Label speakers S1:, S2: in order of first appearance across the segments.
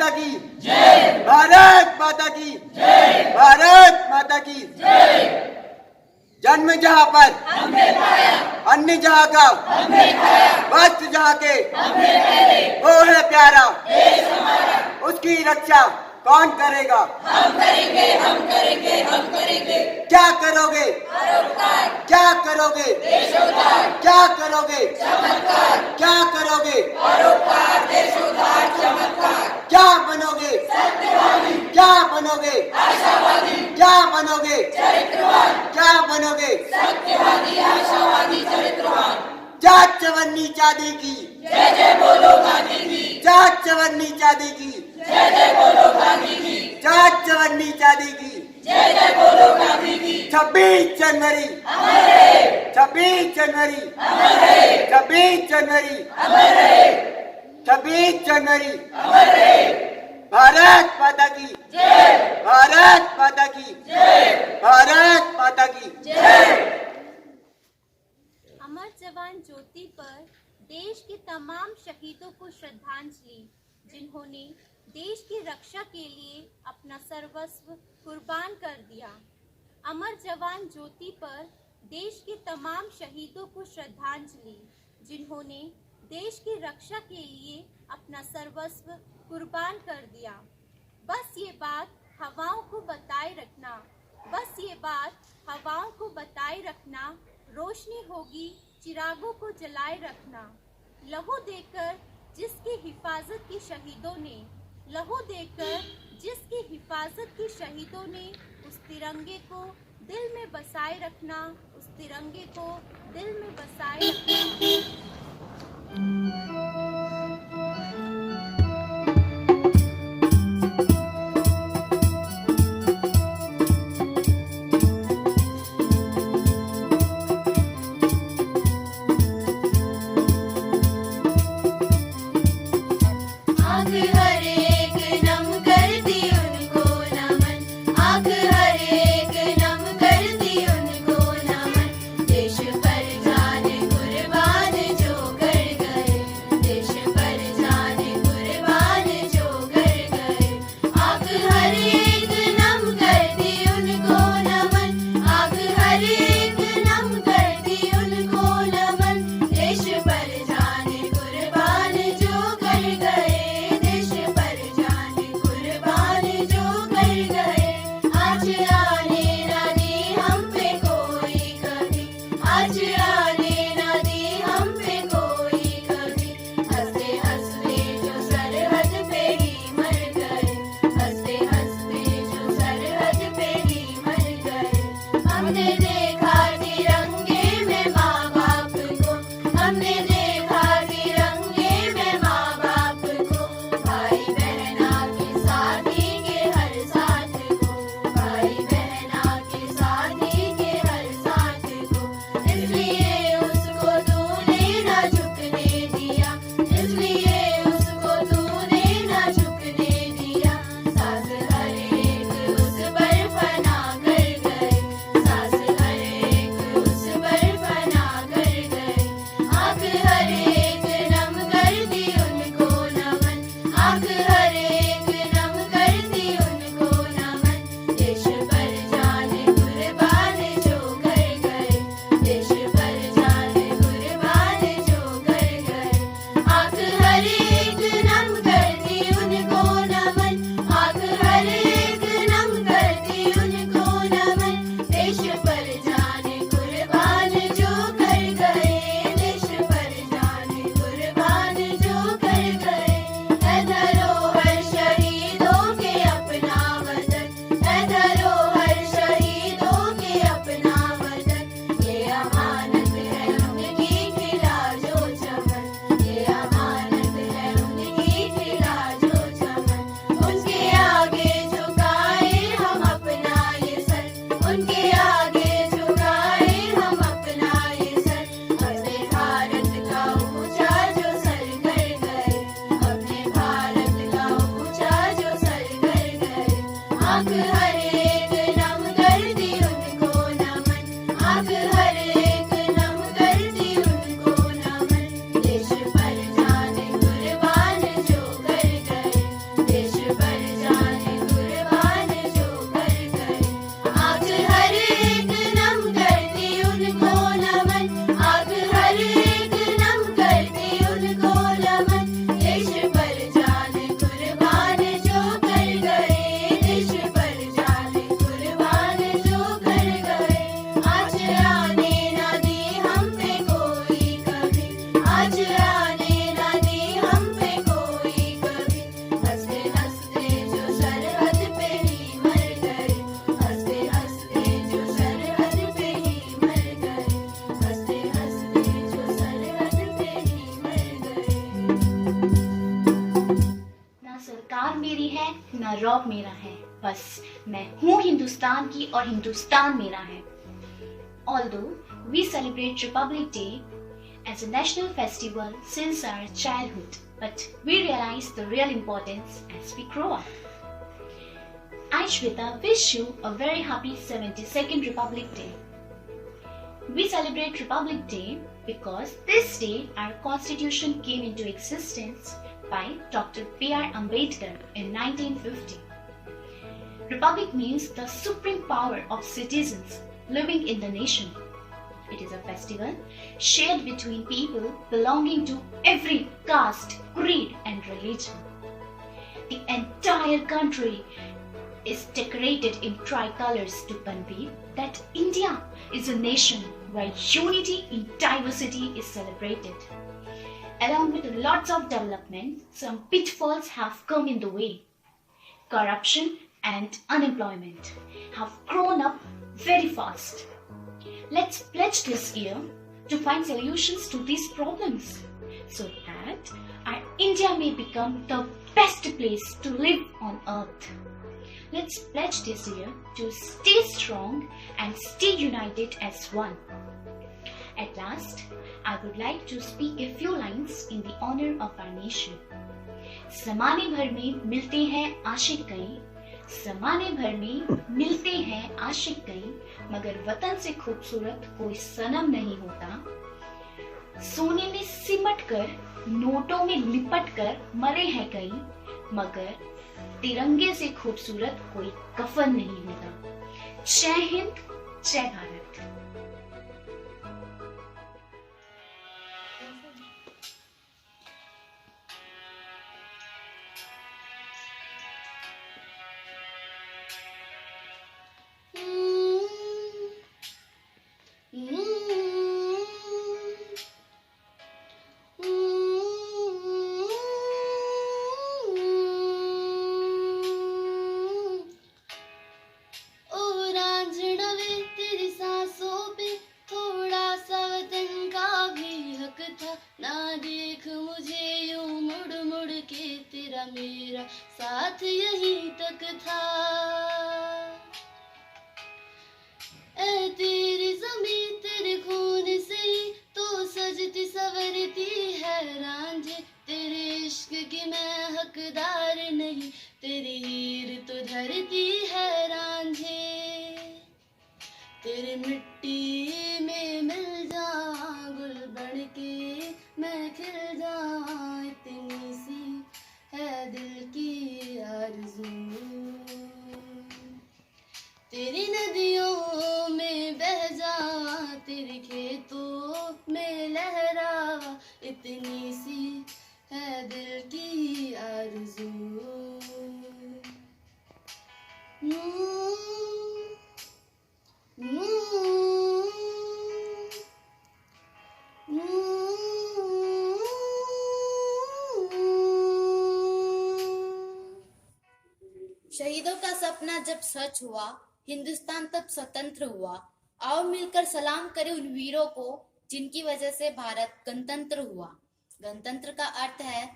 S1: माता की जय, भारत माता की जय, भारत माता की जय। जन्म जहाँ पर हमने पाया, अन्न जहाँ का हमने खाया, वस्त्र जहाँ के हमने पहने, वो है प्यारा देश हमारा, उसकी रक्षा कौन करेगा? हम करेंगे, हम करेंगे, हम करेंगे। क्या करोगे? परोपकार। क्या करोगे? देशोद्धार। क्या करोगे? चमत्कार। क्या करोगे? परोपकार, देशोद्धार, चमत्कार। क्या बनोगे? सत्यवादी। क्या बनोगे? आशावादी। क्या बनोगे? चरित्रवान। क्या बनोगे? सत्यवादी, आशावादी, चरित्रवान। जाट चवन्नी चांदी की जय जय बोलो गांधी की, जाट चवन्नी चांदी की जय जय बोलो गांधी की, जाट चवन्नी चांदी की जय जय बोलो गांधी की। 26 जनवरी अमर रहे, 26 जनवरी अमर रहे, 26 जनवरी अमर रहे, 26 जनवरी अमर रहे। भारत माता की जय, भारत माता की जय, भारत माता की जय।
S2: अमर जवान ज्योति पर देश के तमाम शहीदों को श्रद्धांजलि, जिन्होंने देश की रक्षा के लिए अपना सर्वस्व कुर्बान कर दिया। अमर जवान ज्योति पर देश के तमाम शहीदों को श्रद्धांजलि, जिन्होंने देश की रक्षा के लिए अपना सर्वस्व कुर्बान कर दिया। बस ये बात हवाओं को बताए रखना, बस ये बात हवाओं को बताए रखना, रोशनी होगी चिरागों को जलाए रखना। लहू देकर जिसकी हिफाजत की शहीदों ने, लहू देकर जिसकी हिफाजत की शहीदों ने, उस तिरंगे को दिल में बसाए रखना, उस तिरंगे को दिल में बसाए रखना।
S3: देश रौब मेरा है, बस मैं हूँ हिंदुस्तान की और हिंदुस्तान मेरा है. Although we celebrate Republic Day as a national festival since our childhood, but we realize the real importance as we grow up. I, Shweta, wish you a very happy 72nd Republic Day. We celebrate Republic Day because this day our constitution came into existence by Dr. B.R. Ambedkar in 1950. Republic means the supreme power of citizens living in the nation. It is a festival shared between people belonging to every caste, creed and religion. The entire country is decorated in tricolors to convey that India is a nation where unity in diversity is celebrated. Along with lots of development, some pitfalls have come in the way. Corruption and unemployment have grown up very fast. Let's pledge this year to find solutions to these problems so that our India may become the best place to live on earth. Let's pledge this year to stay strong and stay united as one. At last, I would like to speak a few lines in the honor of our nation. ज़माने भर में मिलते हैं आशिक कई, ज़माने भर में मिलते हैं आशिक कई, मगर वतन से खूबसूरत कोई सनम नहीं होता. सोने में सिमट कर, नोटों में लिपट कर मरे हैं कई, मगर तिरंगे से खूबसूरत कोई कफन नहीं होता. जय हिंद, जय भारत.
S4: मेरा साथ यहीं तक था. ऐ तेरी ज़मीं तेरे खून से ही तो सजती सवरती है रांझे. तेरे इश्क की मैं हकदार नहीं, तेरी हीर तो धरती है रांझे. तेरी मिट्टी में मिल जा गुल बन के मैं खिल जा, इतनी सी है दिल की आरज़ू. तेरी नदियों में बह जा, तेरे खेतों में लहरा, इतनी सी है दिल की आरज़ू. शहीदों का सपना जब सच हुआ, हिंदुस्तान तब स्वतंत्र हुआ. आओ मिलकर सलाम करें उन वीरों को जिनकी वजह से भारत गणतंत्र हुआ. गणतंत्र का अर्थ है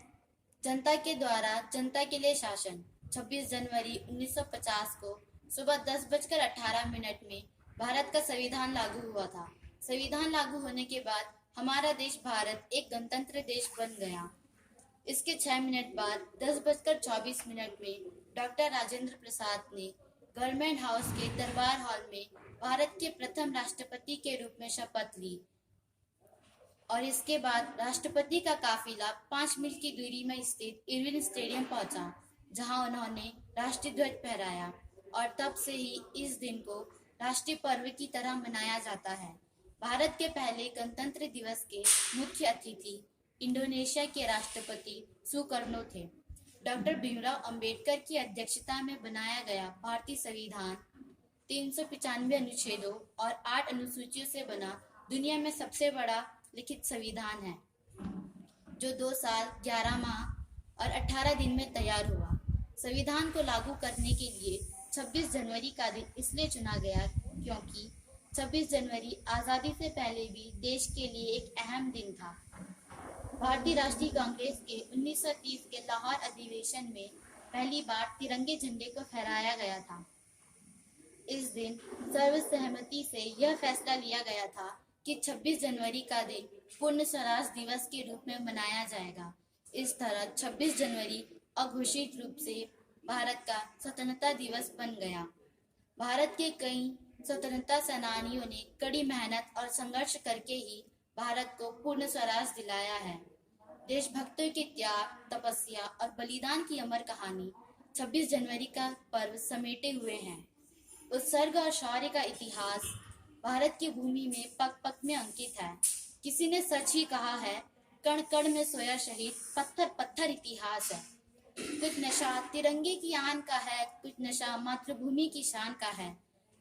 S4: जनता के द्वारा जनता के लिए शासन. 26 जनवरी 1950 को सुबह 10:18 में भारत का संविधान लागू हुआ था. संविधान लागू होने के बाद हमारा देश भारत एक गणतंत्र देश बन गया. इसके 6 मिनट बाद 10:24 में डॉक्टर राजेंद्र प्रसाद ने गवर्नमेंट हाउस के दरबार हॉल में भारत के प्रथम राष्ट्रपति के रूप में शपथ ली. और इसके बाद राष्ट्रपति का काफिला 5 मील की दूरी में स्थित इरविन स्टेडियम पहुंचा, जहां उन्होंने राष्ट्रीय ध्वज फहराया. और तब से ही इस दिन को राष्ट्रीय पर्व की तरह मनाया जाता है. भारत के पहले गणतंत्र दिवस के मुख्य अतिथि इंडोनेशिया के राष्ट्रपति सुकर्नो थे. डॉक्टर भीमराव अंबेडकर की अध्यक्षता में बनाया गया भारतीय संविधान 395 अनुच्छेदों और 8 अनुसूचियों से बना दुनिया में सबसे बड़ा लिखित संविधान है, जो 2 साल 11 माह और 18 दिन में तैयार हुआ. संविधान को लागू करने के लिए 26 जनवरी का दिन इसलिए चुना गया क्योंकि 26 जनवरी आज़ादी से पहले भी देश के लिए एक अहम दिन था. भारतीय राष्ट्रीय कांग्रेस के 1930 के लाहौर अधिवेशन में पहली बार तिरंगे झंडे को फहराया गया था। इस दिन सर्वसहमति से यह फैसला लिया गया था कि 26 जनवरी का दिन पूर्ण स्वराज दिवस के रूप में मनाया जाएगा। इस तरह 26 जनवरी अघोषित रूप से भारत का स्वतंत्रता दिवस बन गया। भारत के कई स्वतंत्रता सेनानियों ने कड़ी मेहनत और संघर्ष करके ही भारत को पूर्ण स्वराज दिलाया है। देशभक्तों के त्याग, तपस्या और बलिदान की अमर कहानी 26 जनवरी का पर्व समेटे हुए हैं। उत्सर्ग और शौर्य का इतिहास भारत की भूमि में पग पग में अंकित है। किसी ने सच ही कहा है, कण कण में सोया शहीद, पत्थर पत्थर इतिहास है। कुछ नशा तिरंगे की आन का है, कुछ नशा मातृभूमि की शान का है।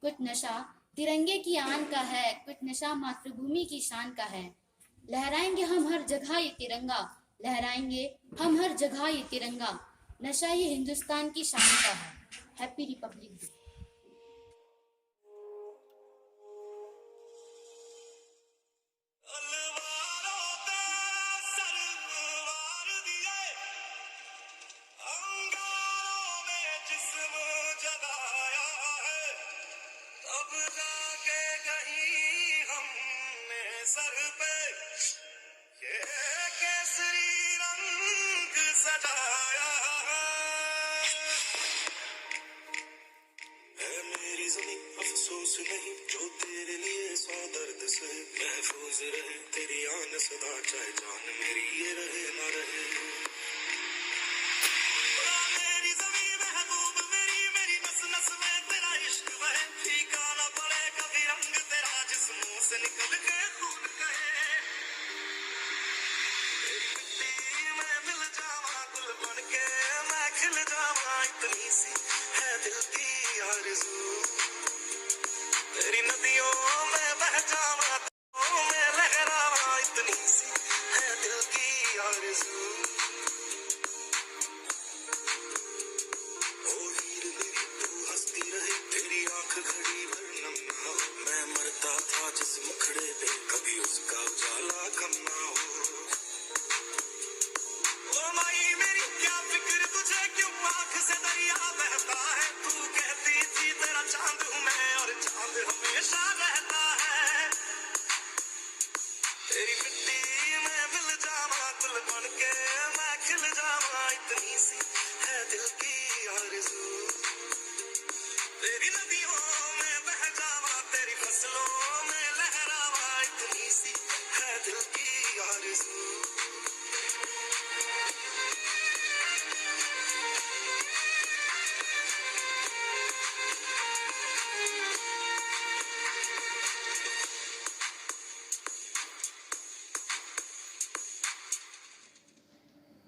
S4: कुछ नशा तिरंगे की आन का है, कुछ नशा मातृभूमि की शान का है। लहराएंगे हम हर जगह ये तिरंगा, लहराएंगे हम हर जगह ये तिरंगा। नशा ये हिंदुस्तान की शान का है। Happy Republic day.
S5: सर पे ये केसरी रंग सजाया है मेरी ज़मीं, अफसोस नहीं जो तेरे लिए सौ दर्द से महफूज रहे तेरी आन सदा, चाहे जान मेरी ये रहे ना रहे। मेरी ज़मीं महबूब मेरी, मेरी नस नस में तेरा इश्क बहे, फीका ना पड़े कभी रंग तेरा जिस्मों से निकल के खून कहे। तेरी मिट्टी में मिल जावा गुल बन के मैं खिल जावा, इतनी सी है दिल की आरज़ू। तेरी नदियों में बह जावा, में लहरावा, इतनी सी है दिल की आरज़ू। ओ हीर मेरी तू हंसती रहे, तेरी आंख घड़ी भर नम ना हो। मैं मरता था जिस मुखड़े पे कभी उसका उजाला कम ना हो। ओ माई मेरी क्या फिक्र तुझे, क्यों आंख से दरिया बहता है। तू कहती थी तेरा चांद हूँ मैं और चांद हमेशा रहता है। तेरी मिट्टी में मिल जावा गुल बन के मैं खिल जावा, इतनी सी है दिल की आरज़ू। तेरी नदियों में बह जावा, तेरी फसलों में लहरावा, इतनी सी है दिल की आरज़ू।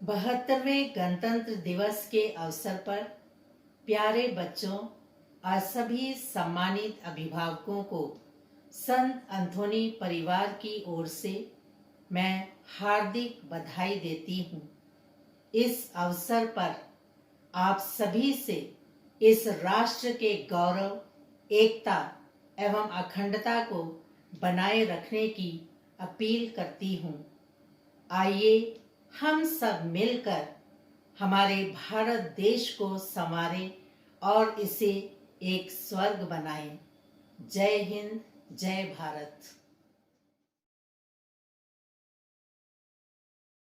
S6: बहत्तरवें गणतंत्र दिवस के अवसर पर प्यारे बच्चों और सभी सम्मानित अभिभावकों को संत एंथोनी परिवार की ओर से मैं हार्दिक बधाई देती हूँ। इस अवसर पर आप सभी से इस राष्ट्र के गौरव, एकता एवं अखंडता को बनाए रखने की अपील करती हूँ। आइए हम सब मिलकर हमारे भारत देश को संवारें और इसे एक स्वर्ग बनाएं। जय हिंद, जय भारत।